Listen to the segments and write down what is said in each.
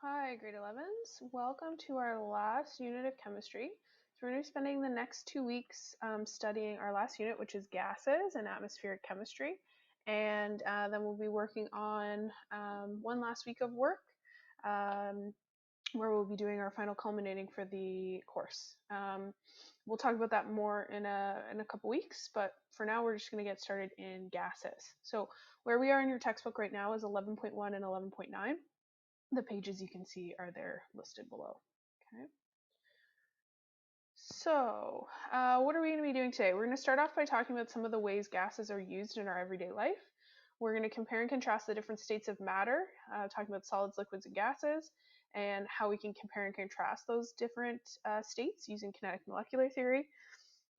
Hi, grade 11s. Welcome to our last unit of chemistry. So we're going to be spending the next 2 weeks studying our last unit, which is gases and atmospheric chemistry. And then we'll be working on one last week of work um, where we'll be doing our final culminating for the course. We'll talk about that more in a couple weeks, but for now we're just going to get started in gases. So where we are in your textbook right now is 11.1 and 11.9. The pages you can see are there listed below. Okay. So, what are we going to be doing today? We're going to start off by talking about some of the ways gases are used in our everyday life. We're going to compare and contrast the different states of matter, talking about solids, liquids, and gases, and how we can compare and contrast those different states using kinetic molecular theory.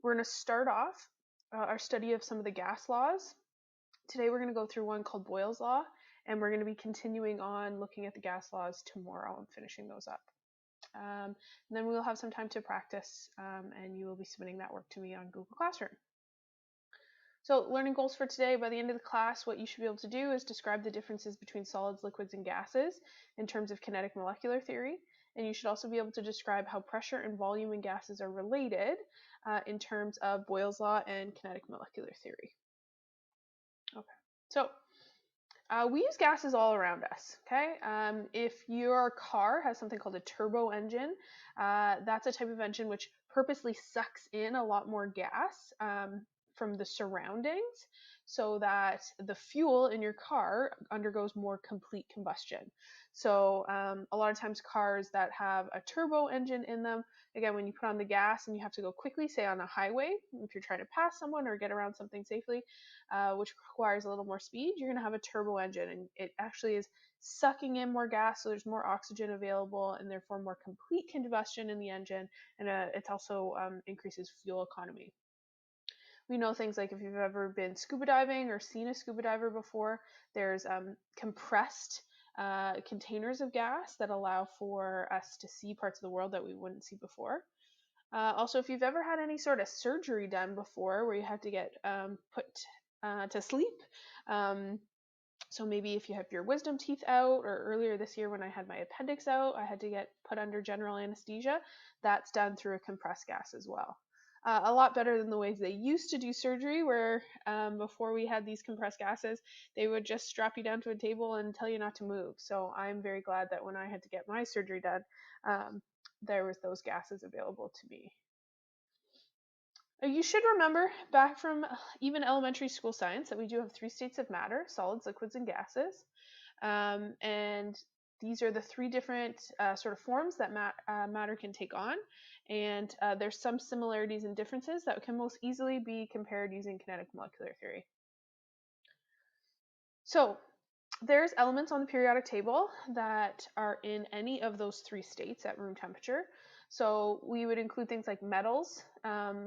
We're going to start off our study of some of the gas laws. Today we're going to go through one called Boyle's law, and we're going to be continuing on looking at the gas laws tomorrow and finishing those up. And then we will have some time to practice, and you will be submitting that work to me on Google Classroom. So learning goals for today: by the end of the class, what you should be able to do is describe the differences between solids, liquids, and gases in terms of kinetic molecular theory. And you should also be able to describe how pressure and volume in gases are related in terms of Boyle's law and kinetic molecular theory. Okay, so we use gases all around us, okay? If your car has something called a turbo engine, that's a type of engine which purposely sucks in a lot more gas from the surroundings so that the fuel in your car undergoes more complete combustion. So a lot of times cars that have a turbo engine in them, again, when you put on the gas and you have to go quickly, say on a highway, if you're trying to pass someone or get around something safely, which requires a little more speed, you're going to have a turbo engine, and it actually is sucking in more gas, so there's more oxygen available and therefore more complete combustion in the engine, and it also increases fuel economy. We know things like if you've ever been scuba diving or seen a scuba diver before, there's compressed containers of gas that allow for us to see parts of the world that we wouldn't see before. Also, if you've ever had any sort of surgery done before where you had to get put to sleep, so maybe if you have your wisdom teeth out, or earlier this year when I had my appendix out, I had to get put under general anesthesia, that's done through a compressed gas as well. A lot better than the ways they used to do surgery, where before we had these compressed gases, they would just strap you down to a table and tell you not to move. So I'm very glad that when I had to get my surgery done, there was those gases available to me. You should remember back from even elementary school science that we do have 3 states of matter: solids, liquids, and gases. And these are the 3 different sort of forms that matter can take on. And there's some similarities and differences that can most easily be compared using kinetic molecular theory. So there's elements on the periodic table that are in any of those 3 states at room temperature. So we would include things like metals.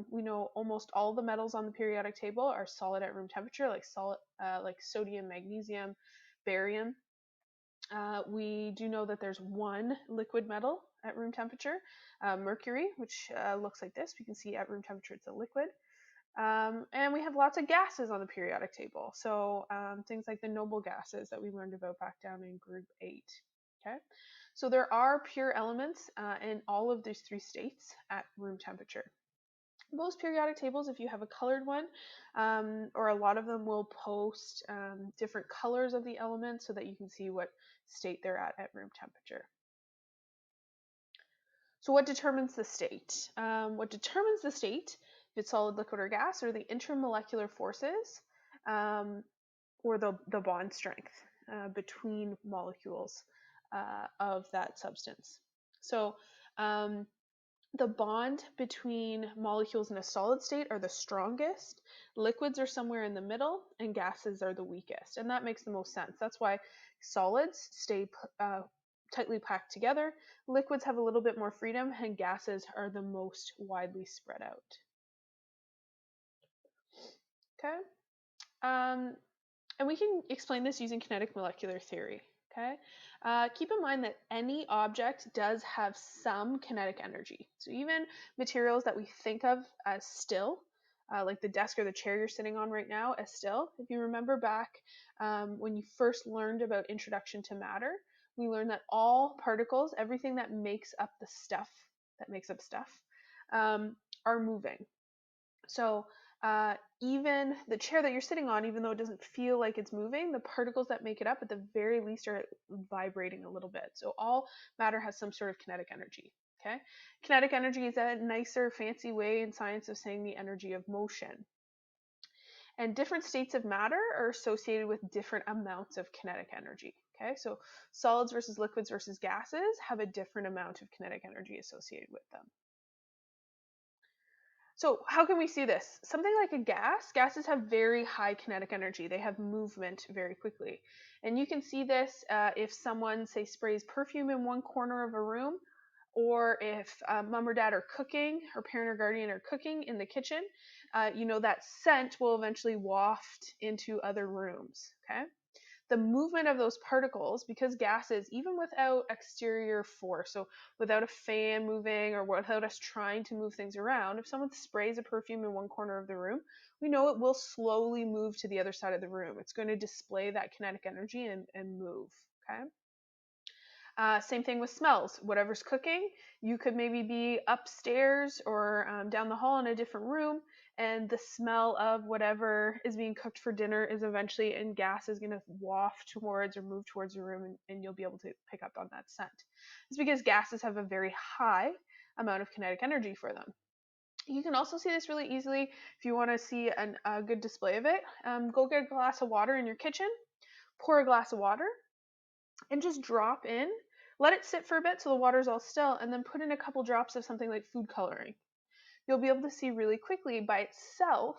We know almost all the metals on the periodic table are solid at room temperature, like sodium, magnesium, barium. We do know that there's one liquid metal at room temperature, mercury, which looks like this. We can see at room temperature it's a liquid. And we have lots of gases on the periodic table. So things like the noble gases that we learned about back down in group 8. Okay, so there are pure elements in all of these 3 states at room temperature. Most periodic tables, if you have a colored one, or a lot of them, will post different colors of the elements so that you can see what state they're at room temperature. So what determines the state? What determines the state, if it's solid, liquid, or gas, are the intermolecular forces or the bond strength between molecules of that substance. So the bond between molecules in a solid state are the strongest, liquids are somewhere in the middle, and gases are the weakest. And that makes the most sense. That's why solids stay tightly packed together, liquids have a little bit more freedom, and gases are the most widely spread out. Okay? And we can explain this using kinetic molecular theory. Okay, keep in mind that any object does have some kinetic energy. So even materials that we think of as still, like the desk or the chair you're sitting on right now as still, if you remember back when you first learned about introduction to matter, we learned that all particles, everything that makes up the stuff, that makes up stuff, are moving. So even the chair that you're sitting on, even though it doesn't feel like it's moving, the particles that make it up at the very least are vibrating a little bit. So all matter has some sort of kinetic energy. Okay, kinetic energy is a nicer, fancy way in science of saying the energy of motion. And different states of matter are associated with different amounts of kinetic energy. Okay, so solids versus liquids versus gases have a different amount of kinetic energy associated with them. So how can we see this? Something like a gas, gases have very high kinetic energy. They have movement very quickly. And you can see this if someone, say, sprays perfume in one corner of a room, or if mom or dad are cooking, or parent or guardian are cooking in the kitchen, that scent will eventually waft into other rooms, okay? The movement of those particles, because gases, even without exterior force, so without a fan moving or without us trying to move things around, if someone sprays a perfume in one corner of the room, we know it will slowly move to the other side of the room. It's going to display that kinetic energy and move, okay? Same thing with smells. Whatever's cooking, you could maybe be upstairs or down the hall in a different room, and the smell of whatever is being cooked for dinner is eventually, and gas is going to waft towards or move towards the room, and you'll be able to pick up on that scent. It's because gases have a very high amount of kinetic energy for them. You can also see this really easily if you want to see a good display of it. Go get a glass of water in your kitchen, pour a glass of water, and just drop in. Let it sit for a bit so the water's all still, and then put in a couple drops of something like food coloring. You'll be able to see really quickly by itself,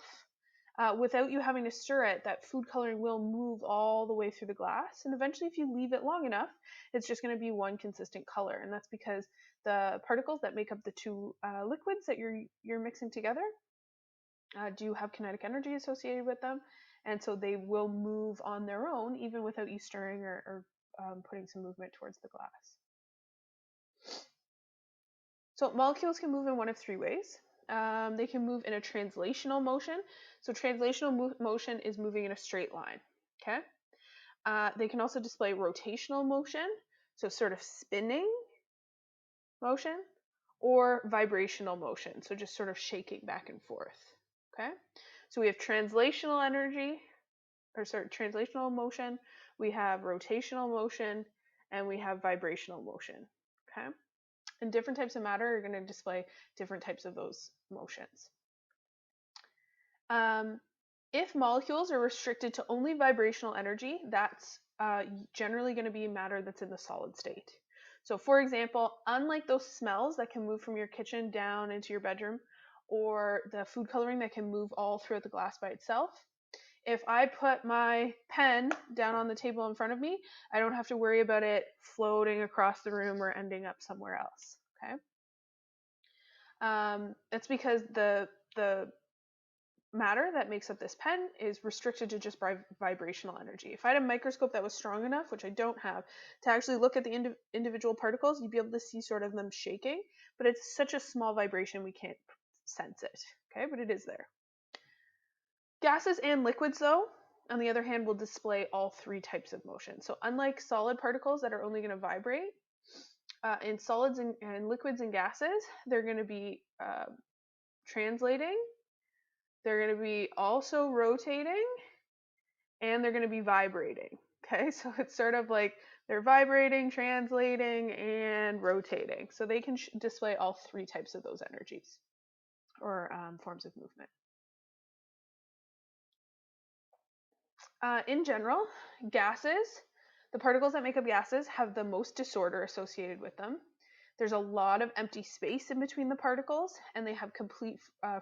without you having to stir it, that food coloring will move all the way through the glass. And eventually, if you leave it long enough, it's just going to be one consistent color. And that's because the particles that make up the two liquids that you're mixing together do have kinetic energy associated with them. And so they will move on their own, even without you stirring or putting some movement towards the glass. So molecules can move in one of three ways. They can move in a translational motion. So translational motion is moving in a straight line. Okay. They can also display rotational motion, so sort of spinning motion, or vibrational motion, so just sort of shaking back and forth. Okay. So we have translational energy, translational motion. We have rotational motion, and we have vibrational motion. Okay. And different types of matter are going to display different types of those motions. If molecules are restricted to only vibrational energy, that's generally going to be matter that's in the solid state. So for example, unlike those smells that can move from your kitchen down into your bedroom, or the food coloring that can move all throughout the glass by itself, if I put my pen down on the table in front of me, I don't have to worry about it floating across the room or ending up somewhere else. Okay. That's because the matter that makes up this pen is restricted to just vibrational energy. If I had a microscope that was strong enough, which I don't have, to actually look at the individual particles, you'd be able to see sort of them shaking, but it's such a small vibration we can't sense it. Okay, but it is there. Gases and liquids, though, on the other hand, will display all three types of motion. So unlike solid particles that are only going to vibrate, in solids and liquids and gases, they're going to be translating, they're going to be also rotating, and they're going to be vibrating. Okay, so it's sort of like they're vibrating, translating, and rotating. So they can display all three types of those energies or forms of movement. In general, gases, the particles that make up gases, have the most disorder associated with them. There's a lot of empty space in between the particles, and they have complete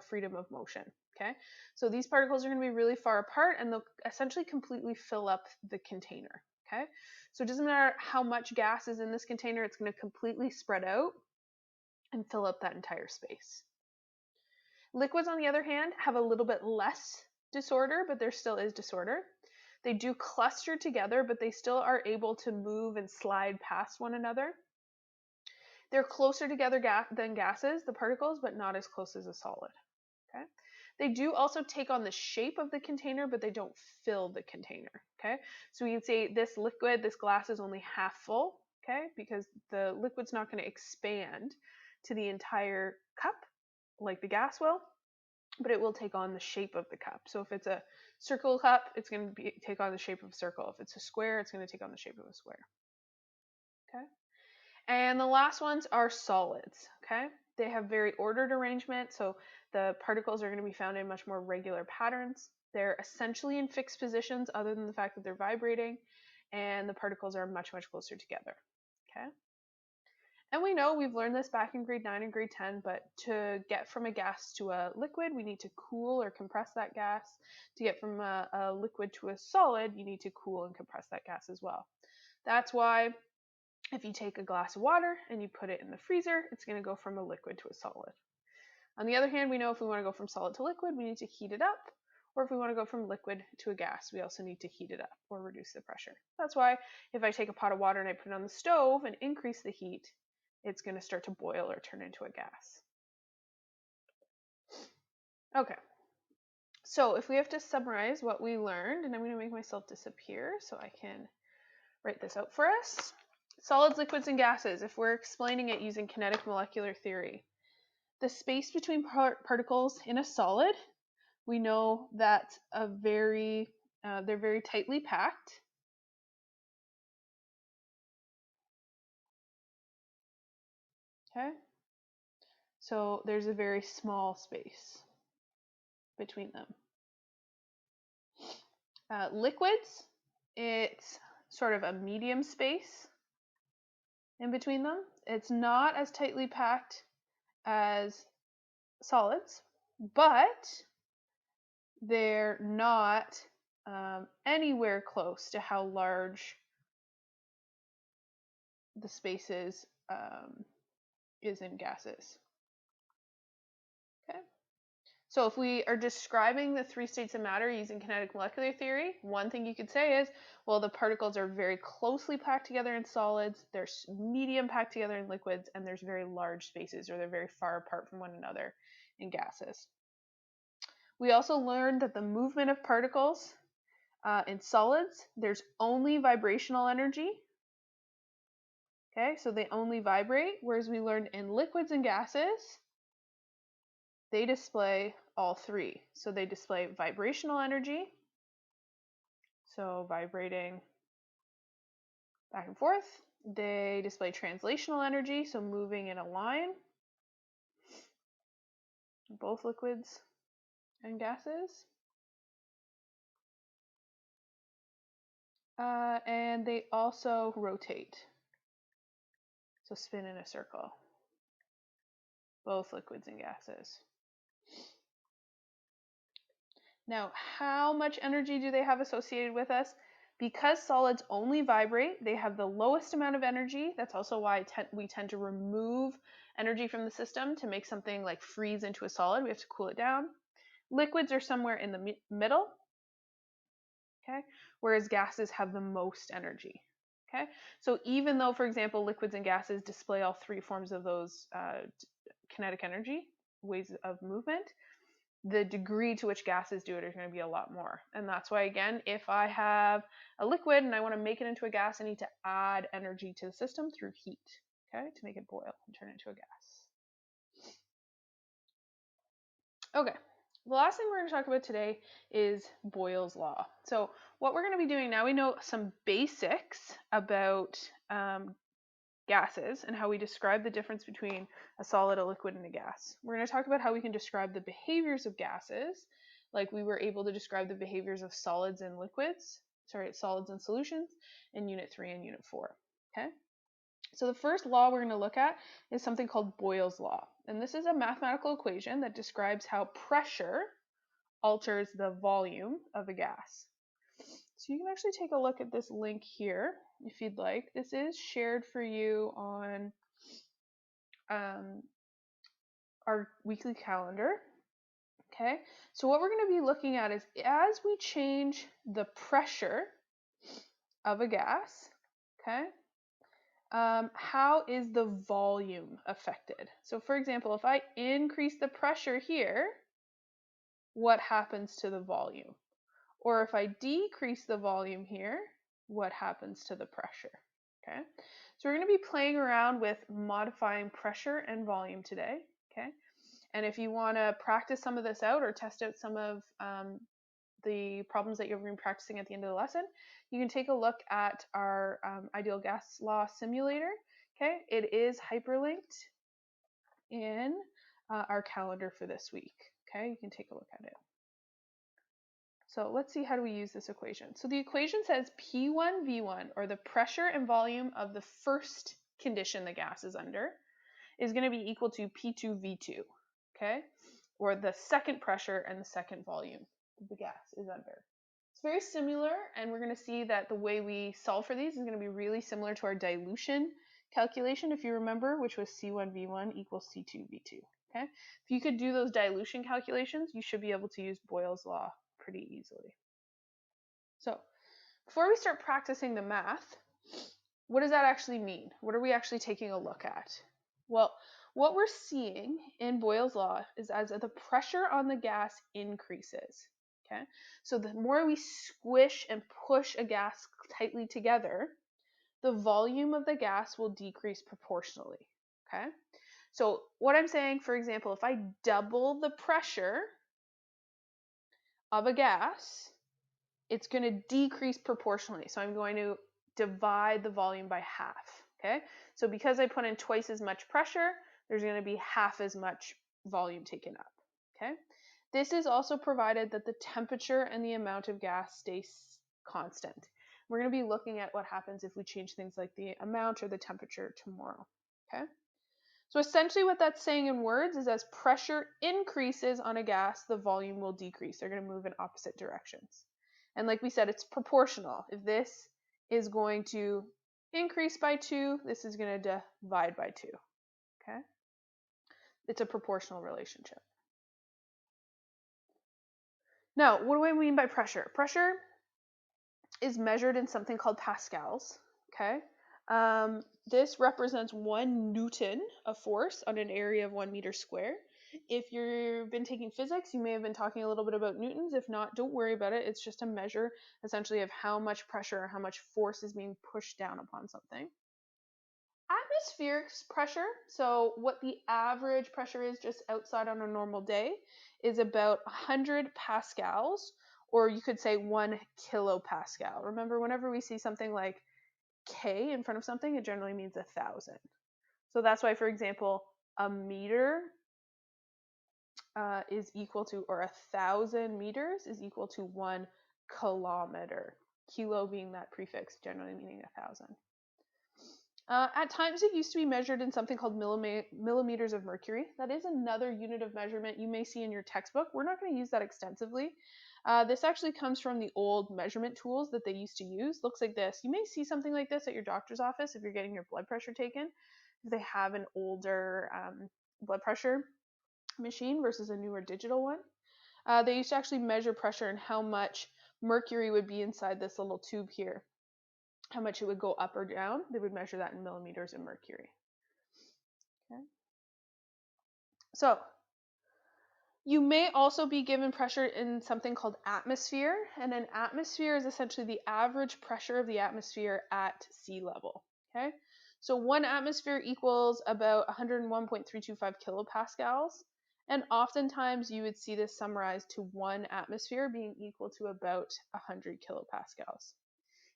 freedom of motion. Okay, so these particles are going to be really far apart, and they'll essentially completely fill up the container. Okay, so it doesn't matter how much gas is in this container, it's going to completely spread out and fill up that entire space. Liquids, on the other hand, have a little bit less disorder, but there still is disorder. They do cluster together, but they still are able to move and slide past one another. They're closer together than gases, the particles, but not as close as a solid. Okay. They do also take on the shape of the container, but they don't fill the container. Okay. So we can say this liquid, this glass is only half full. okay? Because the liquid's not going to expand to the entire cup like the gas will, but it will take on the shape of the cup. So if it's a circle cup, it's going to take on the shape of a circle. If it's a square, it's going to take on the shape of a square. Okay? And the last ones are solids, okay? They have very ordered arrangement, so the particles are going to be found in much more regular patterns. They're essentially in fixed positions other than the fact that they're vibrating, and the particles are much, much closer together, okay? And we know, we've learned this back in grade 9 and grade 10, but to get from a gas to a liquid, we need to cool or compress that gas. To get from a liquid to a solid, you need to cool and compress that gas as well. That's why if you take a glass of water and you put it in the freezer, it's going to go from a liquid to a solid. On the other hand, we know if we want to go from solid to liquid, we need to heat it up. Or if we want to go from liquid to a gas, we also need to heat it up or reduce the pressure. That's why if I take a pot of water and I put it on the stove and increase the heat, it's going to start to boil or turn into a gas. Okay, so if we have to summarize what we learned, and I'm going to make myself disappear so I can write this out for us. Solids, liquids, and gases, if we're explaining it using kinetic molecular theory. The space between particles in a solid, we know that they're very tightly packed. Okay, so there's a very small space between them. Liquids, it's sort of a medium space in between them. It's not as tightly packed as solids, but they're not anywhere close to how large the space is in gases. Okay. So if we are describing the three states of matter using kinetic molecular theory, one thing you could say is, well, the particles are very closely packed together in solids, they're medium packed together in liquids, and there's very large spaces, or they're very far apart from one another in gases. We also learned that the movement of particles in solids, there's only vibrational energy. Okay, so they only vibrate, whereas we learned in liquids and gases, they display all three. So they display vibrational energy, so vibrating back and forth. They display translational energy, so moving in a line, both liquids and gases. And they also rotate, so spin in a circle, both liquids and gases. Now, how much energy do they have associated with us? Because solids only vibrate, they have the lowest amount of energy. That's also why we tend to remove energy from the system to make something like freeze into a solid. We have to cool it down. Liquids are somewhere in the middle, okay? Whereas gases have the most energy, okay? So even though, for example, liquids and gases display all three forms of those kinetic energy, ways of movement, the degree to which gases do it is going to be a lot more. And that's why, again, if I have a liquid and I want to make it into a gas, I need to add energy to the system through heat, okay, to make it boil and turn it into a gas. Okay, the last thing we're going to talk about today is Boyle's law. So what we're going to be doing now, we know some basics about gases and how we describe the difference between a solid, a liquid, and a gas. We're going to talk about how we can describe the behaviors of gases, like we were able to describe the behaviors of solids and solids and solutions in Unit 3 and Unit 4. Okay? So the first law we're going to look at is something called Boyle's law. And this is a mathematical equation that describes how pressure alters the volume of a gas. So you can actually take a look at this link here if you'd like. This is shared for you on our weekly calendar. Okay, so what we're going to be looking at is as we change the pressure of a gas, okay, how is the volume affected? So for example, if I increase the pressure here, what happens to the volume? Or if I decrease the volume here, what happens to the pressure? Okay, so we're going to be playing around with modifying pressure and volume today. Okay, and if you want to practice some of this out or test out some of the problems that you're going to be practicing at the end of the lesson, you can take a look at our ideal gas law simulator. Okay, it is hyperlinked in our calendar for this week. Okay, you can take a look at it. So let's see, how do we use this equation? So the equation says P1V1, or the pressure and volume of the first condition the gas is under, is going to be equal to P2V2, okay? Or the second pressure and the second volume the gas is under. It's very similar, and we're going to see that the way we solve for these is going to be really similar to our dilution calculation, if you remember, which was C1V1 equals C2V2. Okay? If you could do those dilution calculations, you should be able to use Boyle's law pretty easily. So, before we start practicing the math, what does that actually mean? What are we actually taking a look at? Well, what we're seeing in Boyle's law is as the pressure on the gas increases. Okay, so the more we squish and push a gas tightly together, the volume of the gas will decrease proportionally. Okay, so what I'm saying, for example, if I double the pressure of a gas, it's going to decrease proportionally. So I'm going to divide the volume by half. Okay, so because I put in twice as much pressure, there's going to be half as much volume taken up. Okay, this is also provided that the temperature and the amount of gas stays constant. We're going to be looking at what happens if we change things like the amount or the temperature tomorrow. Okay, so essentially what that's saying in words is as pressure increases on a gas, the volume will decrease. They're going to move in opposite directions. And like we said, it's proportional. If this is going to increase by 2, this is going to divide by 2. Okay? It's a proportional relationship. Now, what do I mean by pressure? Pressure is measured in something called pascals. Okay? This represents 1 Newton of force on an area of 1 meter square. If you've been taking physics, you may have been talking a little bit about newtons. If not, don't worry about it. It's just a measure, essentially, of how much pressure or how much force is being pushed down upon something. Atmospheric pressure, so what the average pressure is just outside on a normal day, is about 100 pascals, or you could say 1 kilopascal. Remember, whenever we see something like K in front of something, it generally means 1,000. So that's why, for example, a meter is equal to, or 1,000 meters is equal to 1 kilometer. Kilo being that prefix, generally meaning 1,000. At times it used to be measured in something called millimeters of mercury. That is another unit of measurement you may see in your textbook. We're not going to use that extensively. This actually comes from the old measurement tools that they used to use. Looks like this. You may see something like this at your doctor's office if you're getting your blood pressure taken. If they have an older blood pressure machine versus a newer digital one. They used to actually measure pressure and how much mercury would be inside this little tube here. How much it would go up or down. They would measure that in millimeters of mercury. Okay. So you may also be given pressure in something called atmosphere, and an atmosphere is essentially the average pressure of the atmosphere at sea level. Okay, so 1 atmosphere equals about 101.325 kilopascals, and oftentimes you would see this summarized to 1 atmosphere being equal to about 100 kilopascals.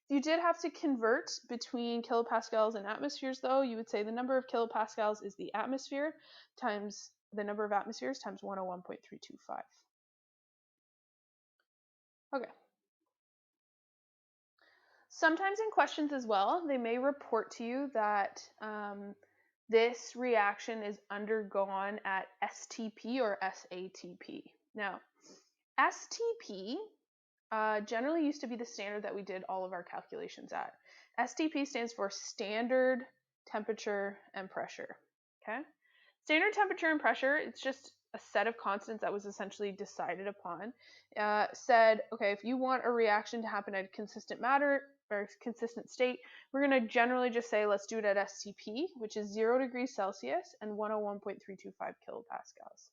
If you did have to convert between kilopascals and atmospheres, though, you would say the number of kilopascals is the atmosphere times the number of atmospheres times 101.325. Okay. Sometimes in questions as well, they may report to you that this reaction is undergone at STP or SATP. Now, STP generally used to be the standard that we did all of our calculations at. STP stands for standard temperature and pressure. Okay? Standard temperature and pressure, it's just a set of constants that was essentially decided upon. Said, okay, if you want a reaction to happen at a consistent matter or consistent state, we're going to generally just say, let's do it at STP, which is 0 degrees Celsius and 101.325 kilopascals.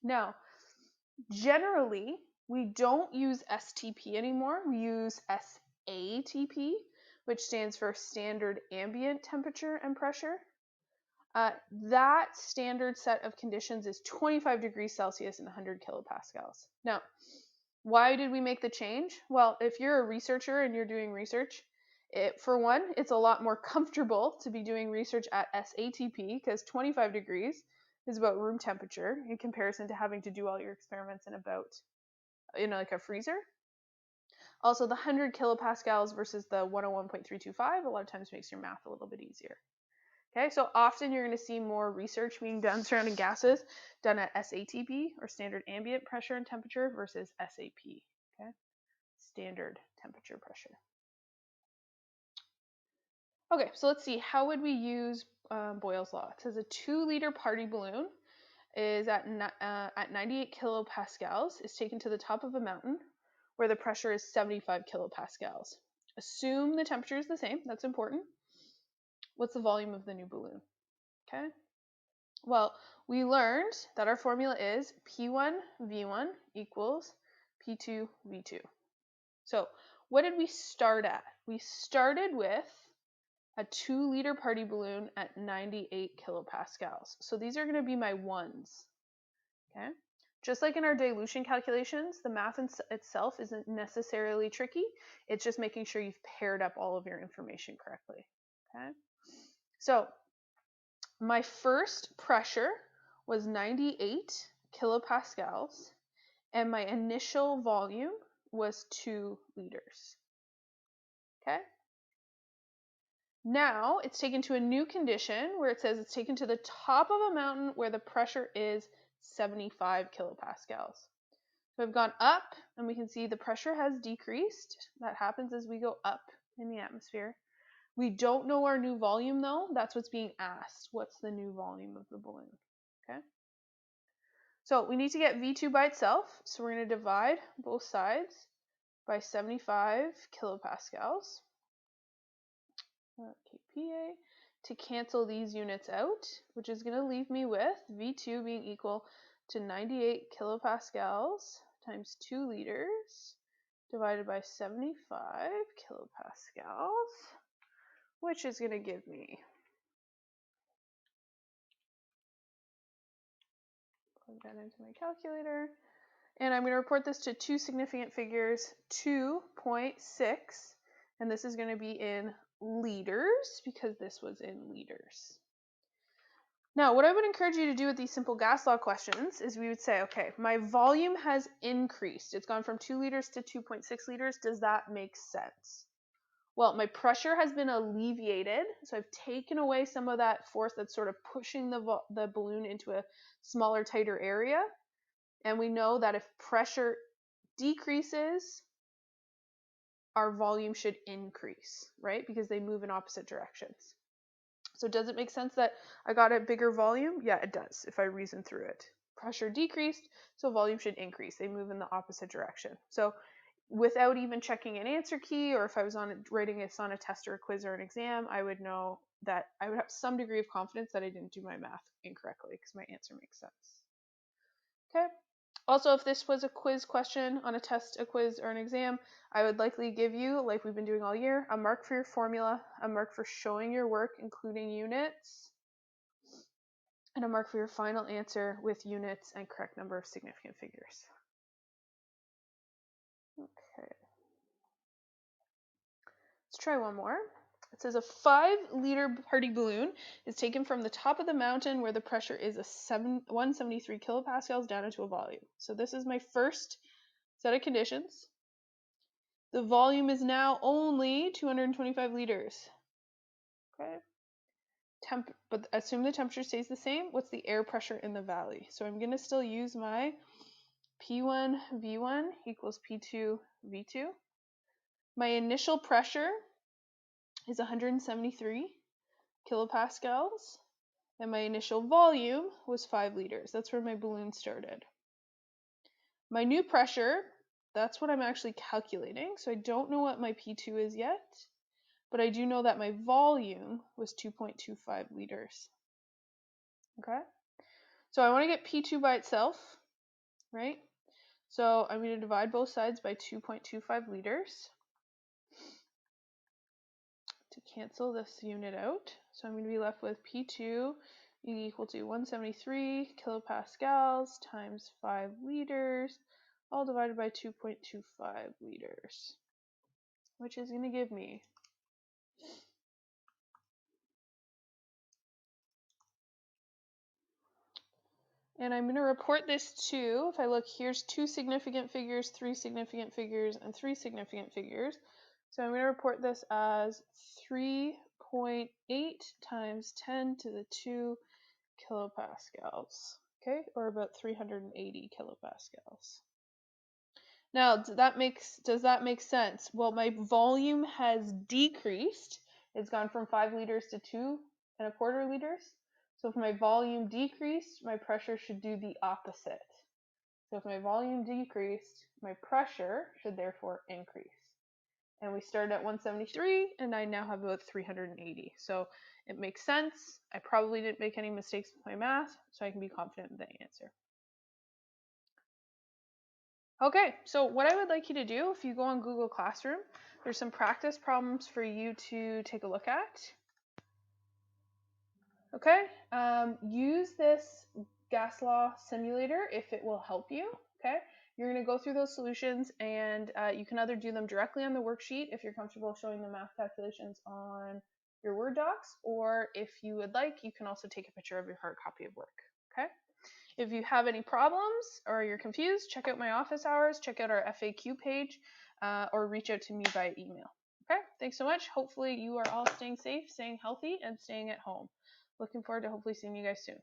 Now, generally, we don't use STP anymore. We use SATP, which stands for standard ambient temperature and pressure. That standard set of conditions is 25 degrees Celsius and 100 kilopascals. Now, why did we make the change? Well, if you're a researcher and you're doing research, for one, it's a lot more comfortable to be doing research at SATP because 25 degrees is about room temperature in comparison to having to do all your experiments in like a freezer. Also, the 100 kilopascals versus the 101.325 a lot of times makes your math a little bit easier. Okay, so often you're going to see more research being done surrounding gases done at SATP, or standard ambient pressure and temperature, versus SAP, okay, standard temperature pressure. Okay, so let's see, how would we use Boyle's law? It says a 2-liter party balloon is at 98 kilopascals, is taken to the top of a mountain where the pressure is 75 kilopascals. Assume the temperature is the same, that's important. What's the volume of the new balloon? Okay. Well, we learned that our formula is P1 V1 equals P2 V2. So what did we start at? We started with a 2-liter party balloon at 98 kilopascals. So these are going to be my ones. Okay. Just like in our dilution calculations, the math itself isn't necessarily tricky. It's just making sure you've paired up all of your information correctly. Okay. So my first pressure was 98 kilopascals, and my initial volume was 2 liters. Okay? Now it's taken to a new condition where it says it's taken to the top of a mountain where the pressure is 75 kilopascals. So I've gone up, and we can see the pressure has decreased. That happens as we go up in the atmosphere. We don't know our new volume though. That's what's being asked. What's the new volume of the balloon? Okay. So we need to get V2 by itself. So we're going to divide both sides by 75 kilopascals. kPa to cancel these units out, which is going to leave me with V2 being equal to 98 kilopascals times 2 liters divided by 75 kilopascals, which is going to give me, plug that into my calculator, and I'm going to report this to two significant figures, 2.6, and this is going to be in liters because this was in liters. Now, what I would encourage you to do with these simple gas law questions is we would say, okay, my volume has increased. It's gone from 2 liters to 2.6 liters. Does that make sense? Well, my pressure has been alleviated, so I've taken away some of that force that's sort of pushing the balloon into a smaller, tighter area. And we know that if pressure decreases, our volume should increase, right? Because they move in opposite directions. So does it make sense that I got a bigger volume? Yeah, it does if I reason through it. Pressure decreased, so volume should increase. They move in the opposite direction. So without even checking an answer key, or if I was writing this on a test or a quiz or an exam, I would know that I would have some degree of confidence that I didn't do my math incorrectly because my answer makes sense. Okay. Also, if this was a quiz question on a test, a quiz, or an exam, I would likely give you, like we've been doing all year, a mark for your formula, a mark for showing your work, including units, and a mark for your final answer with units and correct number of significant figures. Okay. Let's try one more. It says a 5-liter party balloon is taken from the top of the mountain where the pressure is 173 kilopascals down into a volume. So this is my first set of conditions. The volume is now only 225 liters. Okay. But assume the temperature stays the same. What's the air pressure in the valley? So I'm going to still use my P1 V1 equals P2 V2. My initial pressure is 173 kilopascals, and my initial volume was 5 liters. That's where my balloon started. My new pressure, that's what I'm actually calculating. So I don't know what my P2 is yet, but I do know that my volume was 2.25 liters. Okay? So I want to get P2 by itself, right? So I'm going to divide both sides by 2.25 liters. cancel this unit out. So I'm going to be left with P2 equal to 173 kilopascals times 5 liters, all divided by 2.25 liters, which is going to give me and I'm going to report this to, if I look, here's 2 significant figures, 3 significant figures, and 3 significant figures. So I'm going to report this as 3.8 times 10 to the 2 kilopascals, okay, or about 380 kilopascals. Now, does that make sense? Well, my volume has decreased. It's gone from 5 liters to 2.25 liters. So if my volume decreased, my pressure should do the opposite. So if my volume decreased, my pressure should therefore increase. And we started at 173, and I now have about 380. So it makes sense. I probably didn't make any mistakes with my math, so I can be confident in the answer. Okay, so what I would like you to do, if you go on Google Classroom, there's some practice problems for you to take a look at. Okay, use this gas law simulator if it will help you. Okay, you're going to go through those solutions, and you can either do them directly on the worksheet if you're comfortable showing the math calculations on your Word docs, or if you would like, you can also take a picture of your hard copy of work. Okay. If you have any problems or you're confused, check out my office hours, check out our FAQ page, or reach out to me by email. Okay, thanks so much. Hopefully you are all staying safe, staying healthy, and staying at home. Looking forward to hopefully seeing you guys soon.